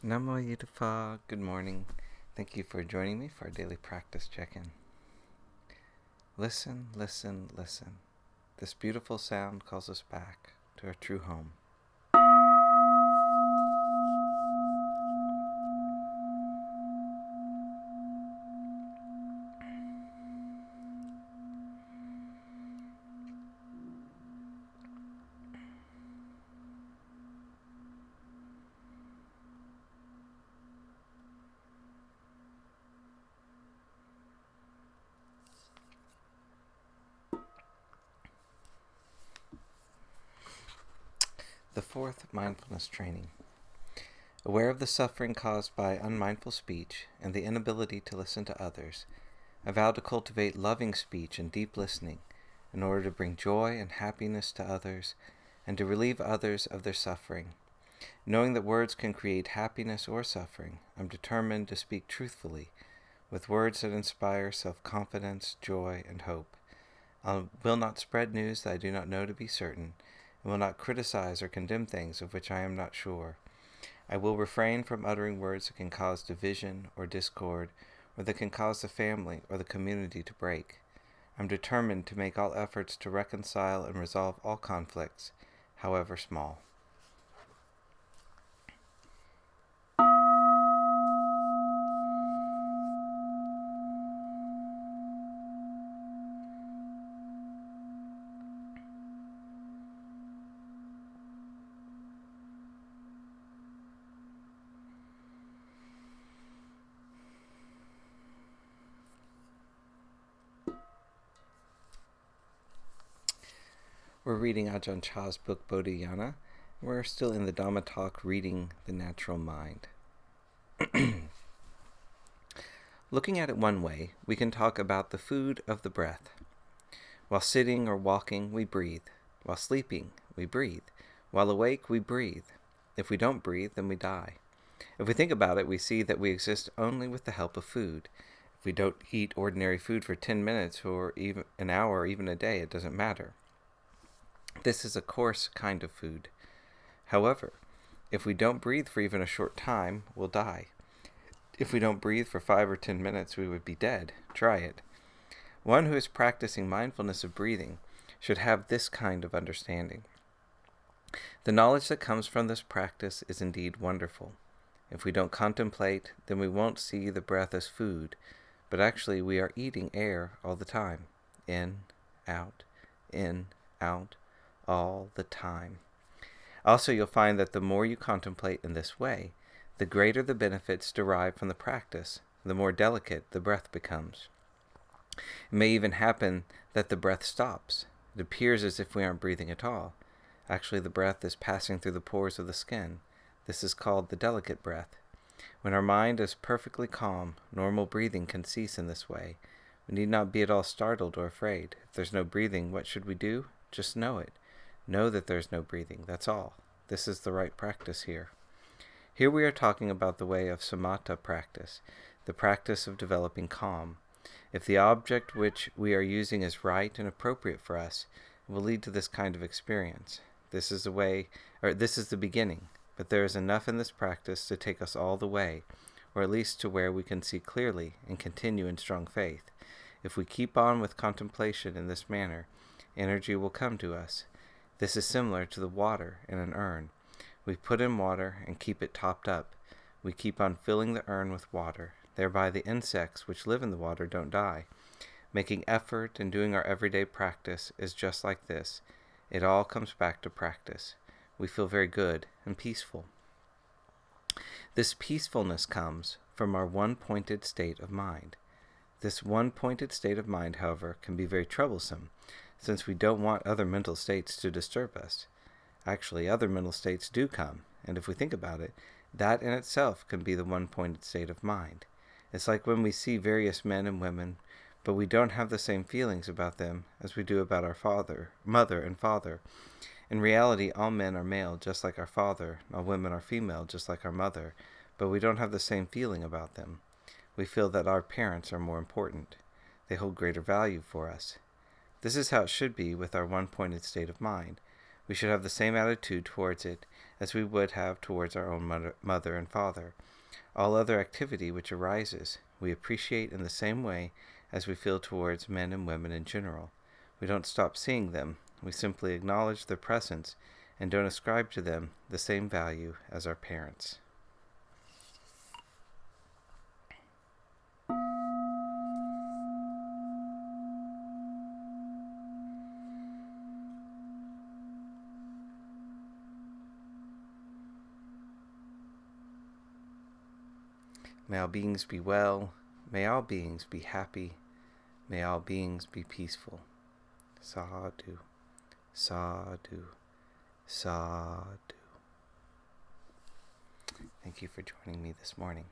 Nammo Phat. Good morning. Thank you for joining me for our daily practice check-in. Listen, listen, listen. This beautiful sound calls us back to our true home. The fourth mindfulness training. Aware of the suffering caused by unmindful speech and the inability to listen to others, I vow to cultivate loving speech and deep listening in order to bring joy and happiness to others and to relieve others of their suffering. Knowing that words can create happiness or suffering, I'm determined to speak truthfully, with words that inspire self-confidence, joy, and hope. I will not spread news that I do not know to be certain, and will not criticize or condemn things of which I am not sure. I will refrain from uttering words that can cause division or discord, or that can cause the family or the community to break. I'm determined to make all efforts to reconcile and resolve all conflicts, however small. We're reading Ajahn Chah's book Bodhinyana. We're still in the Dhamma talk, reading the natural mind. Looking at it one way, we can talk about the food of the breath. While sitting or walking, we breathe. While sleeping, we breathe. While awake, we breathe. If we don't breathe, then we die. If we think about it, we see that we exist only with the help of food. If we don't eat ordinary food for 10 minutes or even an hour or even a day, it doesn't matter. This is a coarse kind of food. However, if we don't breathe for even a short time, we'll die. If we don't breathe for 5 or 10 minutes, we would be dead. Try it. One who is practicing mindfulness of breathing should have this kind of understanding. The knowledge that comes from this practice is indeed wonderful. If we don't contemplate, then we won't see the breath as food, but actually we are eating air all the time. In, out, all the time. Also, you'll find that the more you contemplate in this way, the greater the benefits derived from the practice, the more delicate the breath becomes. It may even happen that the breath stops. It appears as if we aren't breathing at all. Actually, the breath is passing through the pores of the skin. This is called the delicate breath. When our mind is perfectly calm, normal breathing can cease in this way. We need not be at all startled or afraid. If there's no breathing, what should we do? Just know it. Know that there's no breathing, that's all. This is the right practice here. Here we are talking about the way of samatha practice, the practice of developing calm. If the object which we are using is right and appropriate for us, it will lead to this kind of experience. This is the beginning, but there is enough in this practice to take us all the way, or at least to where we can see clearly and continue in strong faith. If we keep on with contemplation in this manner, energy will come to us. This is similar to the water in an urn. We put in water and keep it topped up. We keep on filling the urn with water. Thereby the insects which live in the water don't die. Making effort and doing our everyday practice is just like this. It all comes back to practice. We feel very good and peaceful. This peacefulness comes from our one-pointed state of mind. This one-pointed state of mind, however, can be very troublesome, since we don't want other mental states to disturb us. Actually, other mental states do come, and if we think about it, that in itself can be the one-pointed state of mind. It's like when we see various men and women, but we don't have the same feelings about them as we do about our mother and father. In reality, all men are male, just like our father, all women are female, just like our mother, but we don't have the same feeling about them. We feel that our parents are more important. They hold greater value for us. This is how it should be with our one-pointed state of mind. We should have the same attitude towards it as we would have towards our own mother and father. All other activity which arises, we appreciate in the same way as we feel towards men and women in general. We don't stop seeing them, we simply acknowledge their presence and don't ascribe to them the same value as our parents. May all beings be well. May all beings be happy. May all beings be peaceful. Sadhu, sadhu, sadhu. Thank you for joining me this morning.